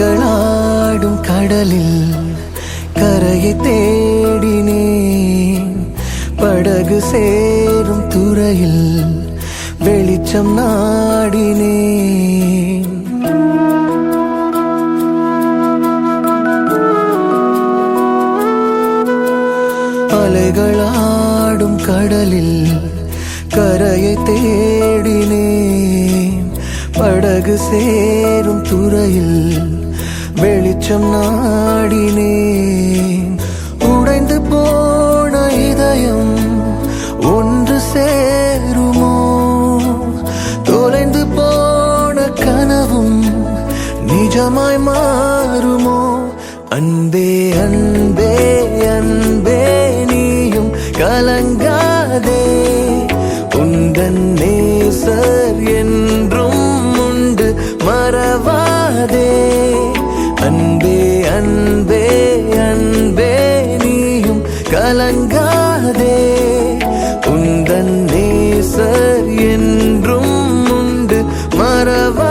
அலைகளாடும் கடலில் கரையை தேடினேன். படகு சேரும் துறையில் வெளிச்சம் நாடினேன். அலைகளாடும் கடலில் கரையை தேடினேன். படகு சேரும் துறையில் வெளிச்சம் நாடினேன். உடைந்து போன இதயம் ஒன்று சேருமோ? தொலைந்து போன கனவும் நிஜமாய் மாறுமோ? அன்பே அன்பே அன்பே நீயும் கலங்காதே. உந்தன் நேசர் என்றும் உண்டு மறவாதே. அன்பே அன்பே அன்பே நீயும் கலங்காதே. உந்தன் நேசர் என்றும் உண்டு மறவாதே.